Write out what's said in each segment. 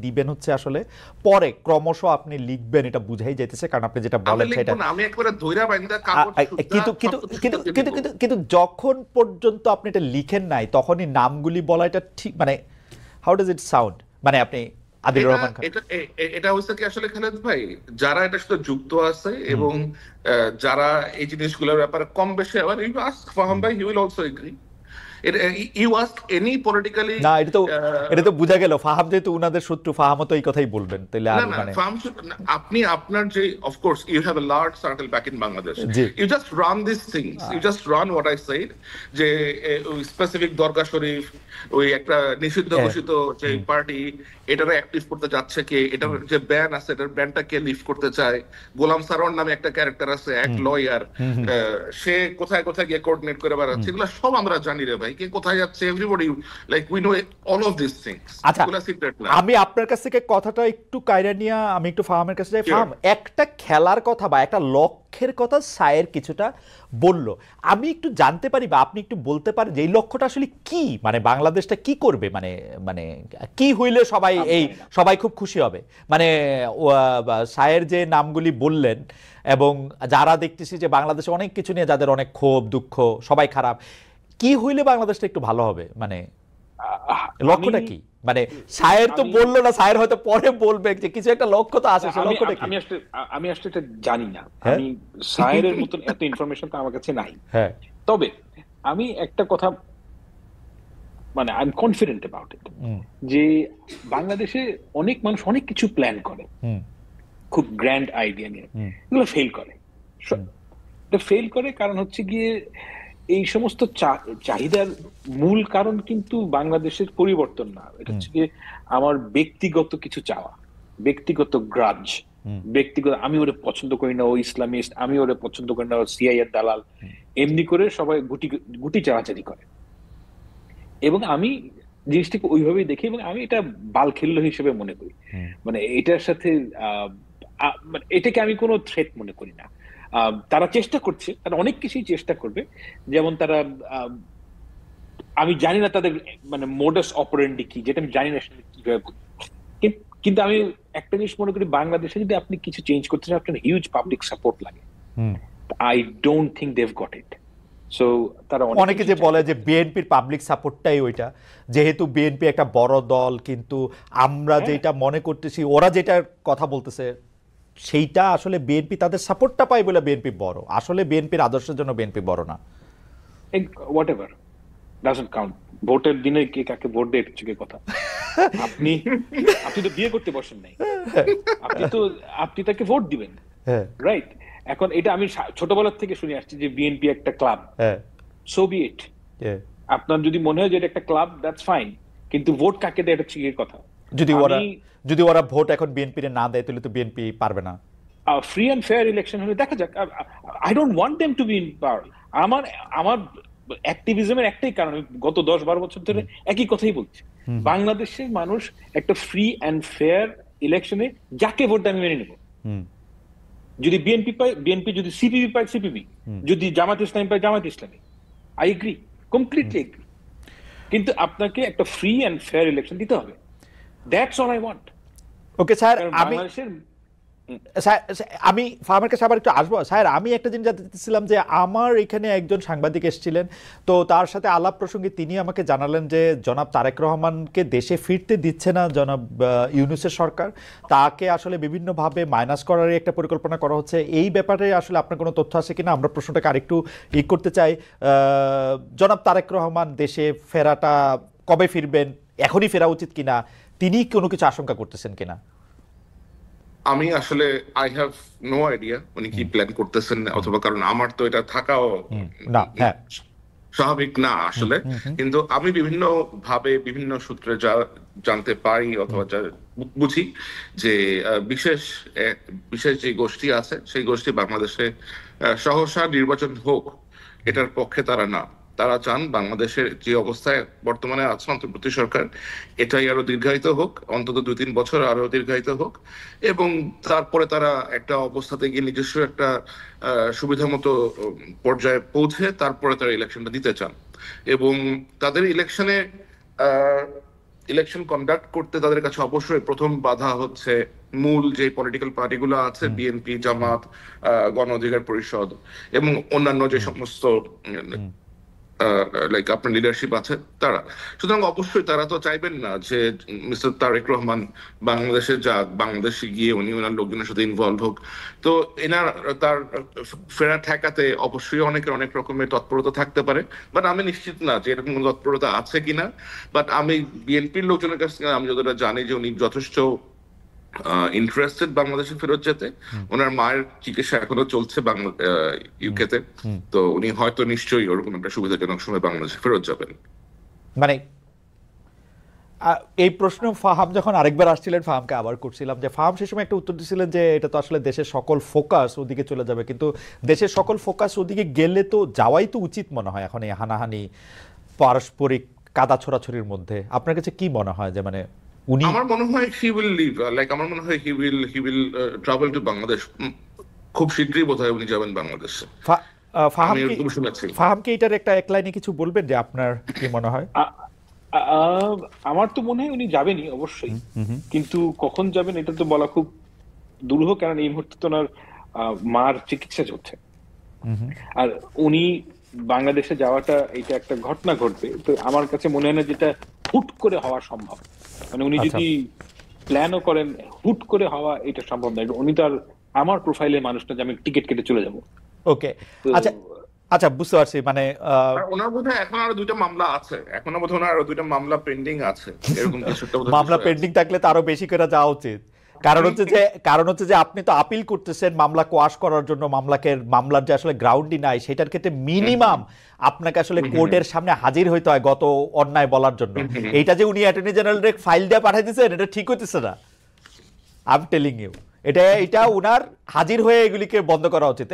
দিবেন হচ্ছে আসলে পরে ক্রমশ আপনি লিখবেন, এটা বুঝাই যাইতেছে, কারণ আপনি যেটা বলেন সেটা। আমি একবারে ধইরা বাইন্দা কাগজ সুদ্ধা কিন্তু কিন্তু সবকিছু কিন্তু দিয়ে কিন্তু দিব। কিন্তু কিন্তু যখন পর্যন্ত আপনি এটা লিখেন নাই তখনই নামগুলি বলা এটা ঠিক মানে হাউ ডাজ ইট সাউন্ড, মানে আপনি আদিলুর এটা রহমান খান। এটা এটা হচ্ছে কি আসলে খালেদ ভাই, যারা এটার সাথে যুক্ত আছে হুম এবং যারা এই জিনিসগুলোর ব্যাপারে কম বেশি আবার ইউ আস্ক ফাহাম হুম। ভাই, he will also agree. You ask any politically. না, এটা তো বোঝা গেল, ফাহাম যেহেতু উনাদের শত্রু, ফাহামও তো এই কথাই বলবেন তাইলে না আর না মানে। ফার্ম, আপনি আপনার যে of course you have a large circle back in Bangladesh, জি। You just run this things, you just run what I said, যে ওই স্পেসিফিক দরগা শরীফ, ওই একটা নিষিদ্ধ হ্যাঁ। ঘোষিত যে হুম পার্টি, এটারে অ্যাক্টিভ করতে যাচ্ছে কে, এটার হুম যে ব্যান আছে এটার ব্যানটা কে লিফট করতে চায়, গোলাম সারোয়ার নামে একটা ক্যারেক্টার আছে, এক হুম লয়ার, হুম হুম সে কোথায় কোথায় গিয়ে কোঅর্ডিনেট করে হুম। বেড়াচ্ছে, এগুলো সব আমরা জানি রে ভাই, কে কোথায় যাচ্ছে, everybody like we know all of this things, আচ্ছা, এগুলা সিক্রেট না। আমি আপনার কাছ থেকে কথাটা একটু কাইরা নিয়ে আমি একটু ফাহামের কাছে যাই। ফাহাম, একটা খেলার কথা বা একটা লক্ষ্যের কথা সায়ের কিছুটা বলল, আমি একটু জানতে পারি বা আপনি একটু বলতে পারেন যে এই লক্ষ্যটা আসলে কি, মানে বাংলাদেশটা কি করবে, মানে মানে কি হইলে সবাই আমি এই জানি না। সবাই খুব খুশি হবে, মানে সায়ের যে নামগুলি বললেন এবং যারা দেখতেছি যে বাংলাদেশে অনেক কিছু নিয়ে যাদের অনেক ক্ষোভ দুঃখ, সবাই খারাপ, কি হইলে বাংলাদেশটা একটু ভালো হবে, মানে আমি লক্ষ্যটা কি? মানে সায়ের তো আমি বললো না, সায়ের হয়তো পরে বলবে যে কিছু একটা লক্ষ্য তো আছে, সে আমি লক্ষ্যটা কি? আমি আসলে এটা জানি না। হ্যাঁ আমি সায়েরের মতন এত ইনফরমেশন তো আমার কাছে নাই। হ্যাঁ। তবে আমি একটা কথা, মানে I am confident about it, hmm যে বাংলাদেশে অনেক মানুষ অনেক কিছু প্ল্যান করে, হুম খুব গ্র্যান্ড আইডিয়া নিয়ে, হুম এগুলো ফেল করে। হুম এটা ফেল করে কারণ হচ্ছে গিয়ে এই সমস্ত চাহিদার মূল কারণ কিন্তু বাংলাদেশের পরিবর্তন না, এটা হুম হচ্ছে গিয়ে আমার ব্যক্তিগত কিছু চাওয়া, ব্যক্তিগত গ্রাজ, হুম ব্যক্তিগত আমি ওরে পছন্দ করি না, ও ইসলামিস্ট, আমি ওরে পছন্দ করি না, ও সিআই এর দালাল, হুম এমনি করে সবাই গুটি গুটি চালাচালি করে। এবং আমি জিনিসটাকে ওইভাবেই দেখি এবং আমি এটা বালখিল্য হিসেবে মনে করি। হুম মানে এটার সাথে মানে এটাকে আমি কোনো থ্রেট মনে করি না। তারা চেষ্টা করছে, তারা অনেক কিছুই চেষ্টা করবে, যেমন তারা আমি জানি না তাদের মানে মোডাস অপারেন্ডি কি, যেটা আমি জানি না সেটা কিভাবে করবে। কিন্তু আমি একটা জিনিস মনে করি, বাংলাদেশে যদি আপনি কিছু চেঞ্জ করতে চান আপনার হিউজ পাবলিক সাপোর্ট লাগে। Hmm. I don't think they've got it. So তারা অনেক অনেকে কিছু যে বলে চাইতে যে পারে। বিএনপির পাবলিক সাপোর্টটাই ওইটা, যেহেতু বিএনপি একটা বড় দল, কিন্তু আমরা হ্যাঁ, যেটা মনে করতেছি ওরা যেটার কথা বলতেছে সেইটা আসলে বিএনপি তাদের সাপোর্টটা পায় বলে বিএনপি বড়, আসলে বিএনপির আদর্শের জন্য বিএনপি বড় না। What ever doesn't count. ভোটের দিনে কে কাকে ভোট দেয় এটা হচ্ছে গিয়ে কথা। আপনি আপনি তো বিয়ে করতে বসেন নাই, আপনি তাকে ভোট দিবেন, হ্যাঁ রাইট? এখন এটা আমি ছোটবেলার থেকে শুনে আসছি যে বিএনপি একটা ক্লাব, হ্যাঁ সো বি ইট। হ্যাঁ। আপনার যদি মনে হয় যে এটা একটা ক্লাব, দ্যাটস ফাইন, কিন্তু ভোট কাকে দেয় এটা হচ্ছে গিয়ে কথা। যদি ওরা আমি যদি ওরা ভোট এখন বিএনপির না দেয় তাহলে তো বিএনপি পারবে না। ফ্রি অ্যান্ড ফেয়ার ইলেকশন হলে দেখা যাক। I don't want them to be in পাওয়ার। আমার আমার অ্যাক্টিভিজমের একটাই কারণ, আমি গত 10-12 বছর ধরে একই কথাই বলছি, হুম বাংলাদেশের মানুষ একটা ফ্রি অ্যান্ড ফেয়ার ইলেকশনে যাকে ভোট দেয় আমি মেনে নেব। হুম যদি বিএনপি পায় বিএনপি, যদি সিপিবি পায় সিপিবি, হুম যদি জামাত ইসলামী পায় Jamaat Islami, I agree, completely agri. কিন্তু আপনাকে একটা ফ্রি অ্যান্ড ফেয়ার ইলেকশন দিতে হবে, that's all I want. Okay sir, কারণ আমি বাংলাদেশের আমি ফার্মের কাছে আবার একটু আসবো স্যার। আমি একটা জিনিস জানতে চাচ্ছিলাম যে আমার এখানে একজন সাংবাদিক এসেছিলেন, তো তার সাথে আলাপ প্রসঙ্গে তিনি আমাকে জানালেন যে জনাব তারেক রহমানকে দেশে ফিরতে দিচ্ছে না জনাব ইউনূসের সরকার, তাকে আসলে বিভিন্নভাবে মাইনাস করারই একটা পরিকল্পনা করা হচ্ছে। এই ব্যাপারে আসলে আপনার কোনো তথ্য আছে কিনা? আমরা প্রশ্নটাকে আরেকটু করতে চাই। জনাব তারেক রহমান দেশে ফেরাটা কবে ফিরবেন, এখনই ফেরা উচিত কিনা, তিনি কোনো কিছু আশঙ্কা করতেছেন কিনা? আমি আসলে আই হ্যাভ নো আইডিয়া উনি কি প্ল্যান করতেছেন, অথবা কারণ আমার তো এটা থাকাও না। হ্যাঁ। স্বাভাবিক না আসলে। কিন্তু আমি বিভিন্ন ভাবে বিভিন্ন সূত্রে যা জানতে পারি অথবা যা বুঝি, যে বিশেষ বিশেষ যে গোষ্ঠী আছে সেই গোষ্ঠী বাংলাদেশে সহসা নির্বাচন হোক এটার পক্ষে তারা না। তারা চান বাংলাদেশের যে অবস্থায় বর্তমানে আছে অন্তর্বর্তী সরকার, এটাই আরো দীর্ঘায়িত হোক, অন্তত 2-3 বছর আরো দীর্ঘায়িত হোক, এবং তারপরে তারা একটা অবস্থাতে গিয়ে নিজস্ব একটা সুবিধা মতো পর্যায়ে পৌঁছে তারপরে তারা ইলেকশনটা দিতে চান। এবং তাদের ইলেকশনে ইলেকশন কন্ডাক্ট করতে তাদের কাছে অবশ্যই প্রথম বাধা হচ্ছে মূল যে পলিটিক্যাল পার্টিগুলো আছে, বিএনপি, জামাত, গণ অধিকার পরিষদ এবং অন্যান্য যে সমস্ত লাইক আপনার লিডারশিপ আছে তারা। সুতরাং অবশ্যই তারা তো চাইবেন না যে মিস্টার তারেক রহমান বাংলাদেশে যাক, বাংলাদেশে গিয়ে উনি ওনার লোকজনের সাথে ইনভলভ হোক। তো তার ফেরা ঠেকাতে অবশ্যই অনেকের অনেক রকমের তৎপরতা থাকতে পারে, বাট আমি নিশ্চিত না যে এরকম তৎপরতা আছে কিনা। বাট আমি বিএনপির লোকজনের কাছ থেকে আমি যতটা জানি যে উনি যথেষ্ট ইন্টারেস্টেড বাংলাদেশে ফেরত যেতে। ওনার মায়ের চিকিৎসা এখনো চলছে ইউকেতে, তো উনি হয়তো নিশ্চয়ই ওরকম একটা সুবিধাজনক সময় বাংলাদেশে ফেরত যাবেন। মানে এই প্রশ্ন ফাহাম যখন আরেকবার আসছিলেন, ফাহামকে আবার করছিলাম যে ফাহাম সে সময় একটা উত্তর দিয়েছিলেন যে এটা তো আসলে দেশের সকল ফোকাস ওদিকে চলে যাবে, কিন্তু দেশের সকল ফোকাস ওদিকে গেলে তো যাওয়াই তো উচিত মনে হয় এখন এই হানাহানি পারস্পরিক কাদা ছোড়াছড়ির মধ্যে। আপনার কাছে কি মনে হয় যে মানে উনি? আমার মনে হয় হি উইল লিভ, লাইক আমার মনে হয় he will travel to Bangladesh. খুব শীঘ্রই বোধহয় উনি যাবেন বাংলাদেশে। ফাহাম কি এটার একটা এক লাইনে কিছু বলবেন যে আপনার কি মনে হয়? আমার তো মনে হয় উনি যাবেনই অবশ্যই, কিন্তু কখন যাবেন এটা তো বলা খুব দুরূহ, কারণ এই মুহূর্তে তো ওনার মার চিকিৎসা চলছে। আর উনি বাংলাদেশে যাওয়াটা এটা একটা ঘটনা ঘটবে, তো আমার কাছে মনে হয় না যেটা হুট করে হওয়া সম্ভব। মানে উনি যদি প্ল্যানও করেন, হুট করে হওয়া এটা সম্ভব নয়। উনি তো আর আমার প্রোফাইলের মানুষটা যে আমি টিকিট কেটে চলে যাব। ওকে, আচ্ছা আচ্ছা, বুঝতে পারছি। মানে ওনার বোধহয় এখন আরো 2টা মামলা আছে, এখনো বোধহয় আরো 2টা মামলা পেন্ডিং আছে, এরকম কিছু একটা মামলা পেন্ডিং থাকলে তো আরো বেশি করে যাওয়া উচিত। কারণ হচ্ছে যে আপনি তো আপিল করতেছেন মামলা কোয়াশ করার জন্য, মামলার যে আসলে গ্রাউন্ডই নাই সেটার ক্ষেত্রে মিনিমাম আপনাকে আসলে কোর্টের সামনে হাজির হইতে হয় গত অন্যায় বলার জন্য। এইটা যে উনি অ্যাটর্নি জেনারেল ফাইল দিয়ে পাঠিয়ে দিয়েছেন এটা ঠিক হইতেছে না, আই এম টেলিং ইউ। এটা উনার হাজির হয়ে এগুলিকে বন্ধ করা উচিত।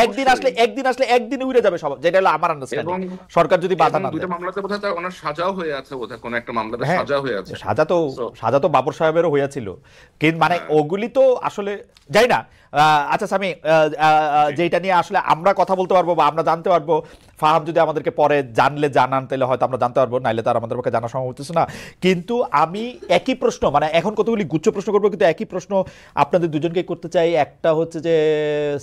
একদিন আসলে একদিন উড়ে যাবে সব, যেটা হলো আমার আন্ডারস্ট্যান্ডিং, সরকার যদি বাধা না দেয়। দুইটা মামলাতে বোধহয় ওনার সাজাও হয়ে আছে, বোধহয় কোন একটা মামলাতে সাজা হয়ে আছে। সাজা তো বাবর সাহেবেরও হয়েছিল, কিন্তু মানে ওগুলি তো আসলে যাই না। আচ্ছা স্বামী, যেটা নিয়ে আসলে আমরা কথা বলতে পারবো বা আমরা জানতে পারবো, ফাহাম যদি আমাদেরকে পরে জানান তাহলে হয়তো আমরা জানতে পারবো, নাইলে তার আমাদের পক্ষে জানা সম্ভব হচ্ছে না। কিন্তু আমি একই প্রশ্ন, মানে এখন কতগুলি গুচ্ছ প্রশ্ন করবো, কিন্তু একই প্রশ্ন আপনাদের দুজনকে করতে চাই। একটা হচ্ছে যে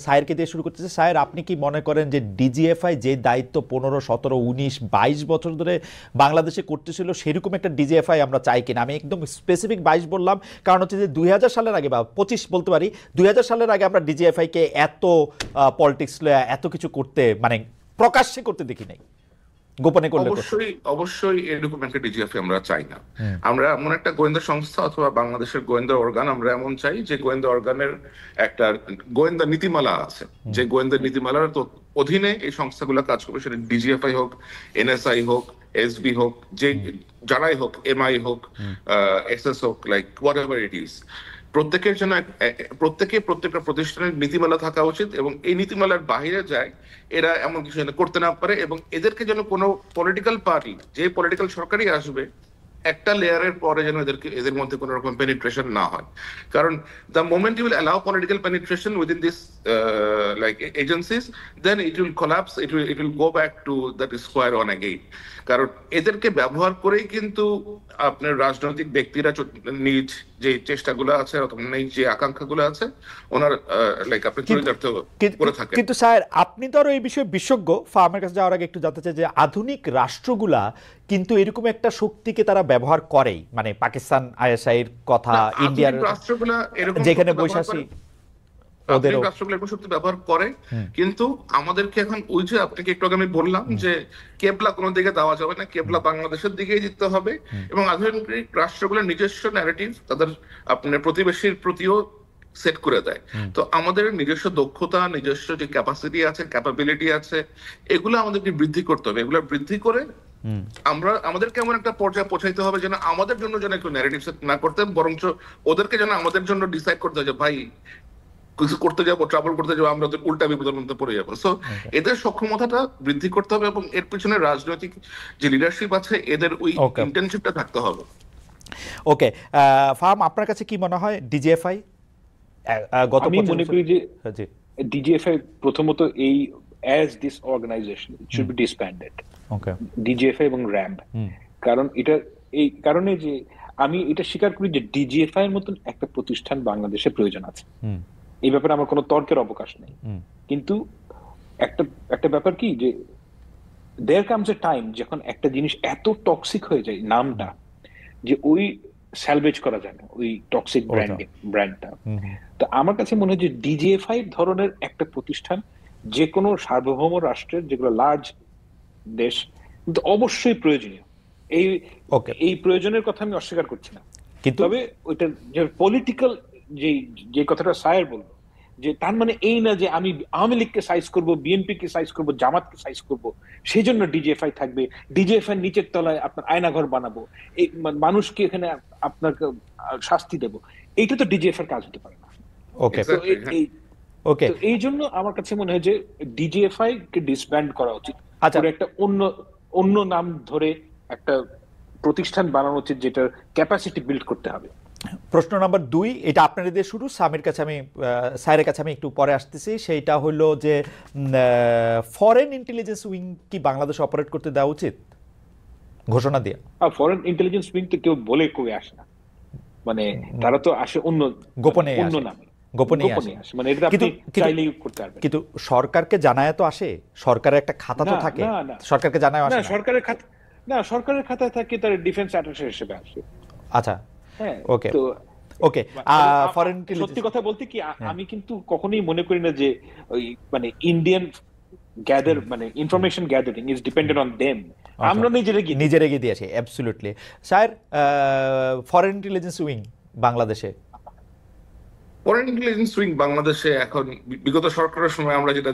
সায়েরকে দিয়ে শুরু করতে চাই। সায়ের, আপনি কি মনে করেন যে ডিজিএফআই যে দায়িত্ব 15, 17, 19, 22 বছর ধরে বাংলাদেশে করতেছিল সেরকম একটা ডিজিএফআই আমরা চাই কিনা? আমি একদম স্পেসিফিক 22 বললাম, কারণ হচ্ছে যে 2000 সালের আগে বা 25 বলতে পারি, 2000 সালের আগে আমরা ডিজিএফআইকে এত পলিটিক্স এত কিছু করতে, মানে প্রকাশ্যে করতে দেখি নাই, গোপনে করলে। অবশ্যই এরকম একটা ডিজিএফআই আমরা চাই না। আমরা এমন একটা গোয়েন্দা সংস্থা অথবা বাংলাদেশের গোয়েন্দা অর্গান আমরা এমন চাই যে গোয়েন্দা অর্গানের একটা গোয়েন্দা নীতিমালা আছে, যে গোয়েন্দা নীতিমালার অধীনে এই সংস্থাগুলো কাজ করবে। সেটা ডিজিএফআই হোক, এনএসআই হোক, এসবি হোক, যে যারাই হোক, এমআই হোক, এসএস হোক, like what ever it is, প্রত্যেকের জন্য প্রত্যেকটা প্রতিষ্ঠানের নীতিমালা থাকা উচিত, এবং এই নীতিমালার বাইরে যায় এরা এমন কিছু যেন করতে না পারে। এবং এদেরকে যেন কোনো পলিটিক্যাল পার্টি, যে পলিটিক্যাল সরকারই আসবে, একটা লেয়ারের পরে যেন এদের মধ্যে কোনো রকম পেনিট্রেশন না হয়। কারণ the moment you will allow political penetration within this like agencies, then it will collapse, it will go back to that square one again. কারণ এদেরকে ব্যবহার করেই কিন্তু আপনার রাজনৈতিক ব্যক্তিরা নিজ যে চেষ্টাগুলো আছে অথবা যে আকাঙ্ক্ষাগুলো আছে ওনার লাইক আপনি চরিতার্থ করে থাকেন। কিন্তু স্যার, আপনি তো আরো এই বিষয়ে বিশেষজ্ঞ। ফার্মের কাছে যাওয়ার আগে একটু জানতে চাই যে আধুনিক রাষ্ট্রগুলা কিন্তু এরকম একটা শক্তিকে তারা ব্যবহার করেই, মানে পাকিস্তান আইএসআই এর কথা, ইন্ডিয়ার রাষ্ট্রগুলা যেখানে বৈশাখী রাষ্ট্রগুলো এরকম শক্তি ব্যবহার করে, কিন্তু আমাদেরকে এখন ওই যে আপনাকে একটু আগে আমি বললাম যে কেবলা কোনো দিকে দেওয়া যাবে না, কেবলা বাংলাদেশের দিকেই দিতে হবে। এবং আধুনিক রাষ্ট্রগুলোর নিজস্ব ন্যারেটিভ তাদের আপনার প্রতিবেশীর প্রতিও সেট করে দেয়। তো আমাদের নিজস্ব দক্ষতা, নিজস্ব যে ক্যাপাসিটি আছে, ক্যাপাবিলিটি আছে, এগুলো আমাদেরকে বৃদ্ধি করতে হবে। এগুলো বৃদ্ধি করে আমাদেরকে এমন একটা পর্যায়ে পৌঁছাইতে হবে যেন আমাদের জন্য যেন একটু ন্যারেটিভ সেট না করতে, বরঞ্চ ওদেরকে যেন আমাদের জন্য ডিসাইড করতে হবে যে ভাই কিছু করতে যাবো, ট্রাভেল করতে যাবো, আমরা উল্টা বিপদের মধ্যে পড়ে যাবো। সো এদের সক্ষমতাটা বৃদ্ধি করতে হবে, এবং এর পিছনে রাজনৈতিক যে লিডারশিপ আছে এদের ওই ইন্টেনশনটা থাকতে হবে। ওকে, ফাহাম, আপনার কাছে কি মনে হয় ডিজিএফআই গত? আমি মনে করি যে ডিজিএফআই প্রথমত এই as this organization it should be disbanded, DGFI এবং র্যাম্প। কারণ এটা এই কারণে যে আমি এটা স্বীকার করি যে ডিজিএফআই এর মতন একটা প্রতিষ্ঠান বাংলাদেশে প্রয়োজন আছে, হুম, এই ব্যাপারে আমার কোনো তর্কের অবকাশ নেই। হুম, কিন্তু একটা একটা ব্যাপার কি, যে দেয়ার কামস এ টাইম যখন একটা জিনিস এত টক্সিক হয়ে যায় নামটা, যে ওই স্যালভেজ করা যায় না ওই টক্সিক ব্র্যান্ডটা। হুম, হুম। তো আমার কাছে মনে হয় যে ডিজিএফআই ধরনের একটা প্রতিষ্ঠান যে কোনো সার্বভৌম রাষ্ট্রের, যেগুলো লার্জ দেশ, কিন্তু অবশ্যই প্রয়োজনীয়। এই ওকে, এই প্রয়োজনের কথা আমি অস্বীকার করছি না, কিন্তু তবে ওইটা যে পলিটিক্যাল, যে যে কথাটা সায়ের বলবো, যে তার মানে এই না যে আমি আওয়ামী লীগকে সাইজ করব, বিএনপি কে সাইজ করব, জামাতকে সাইজ করব, সেই জন্য ডিজিএফআই থাকবে, ডিজিএফআই নিচের তলায় আপনার আয়নাঘর বানাবো, এই মানুষকে এখানে আপনাকে শাস্তি দেব, এইটা তো ডিজিএফআই এর কাজ হতে পারে না। ওকে, তো Exactly, হ্যাঁ। ওকে, তো এই জন্য আমার কাছে মনে হয় যে ডিজিএফআই কে ডিসব্যান্ড করা উচিত, আচ্ছা। করে একটা অন্য অন্য নাম ধরে একটা প্রতিষ্ঠান বানানো উচিত, যেটার ক্যাপাসিটি বিল্ড করতে হবে। প্রশ্ন নাম্বার 2, এটা আপনার দিয়ে শুরু, স্যারের কাছে আমি একটু পরে আসতেছি। সেইটা হলো যে ফরেন ইন্টেলিজেন্স উইং কি বাংলাদেশে অপারেট করতে দেওয়া উচিত ঘোষণা দিয়ে? আর ফরেন ইন্টেলিজেন্স উইং তো কেউ বলে কই আসে না, মানে তারা তো আসে অন্য গোপনে অন্য আসে। নামে, গোপনেই গোপনে আসে। আসে, মানে এটা আপনি কিন্তু- চাইলেই করতে পারবেন। কিন্তু সরকারকে জানায় তো আসে, সরকারের একটা খাতা তো না, থাকে, না, না। সরকারকে জানায় না, আসে না? সরকারের খাতায় থাকে, তার ডিফেন্স অ্যাটাশে হিসেবে আসে। আচ্ছা, হ্যাঁ, ওকে, তো ওকে। ফরেন সত্যি কথা বলতে কি, আমি কিন্তু কখনোই মনে করি না যে ওই মানে ইন্ডিয়ান মানে information gathering is dependent on them, আমরা নিজের এগিয়ে দিয়ে আসি, absolutely. Sir, foreign intelligence wing বাংলাদেশে ফরেন ইন্টেলিজেন্স উইং বাংলাদেশে এখন বিগত সরকারের সময় আমরা যেটা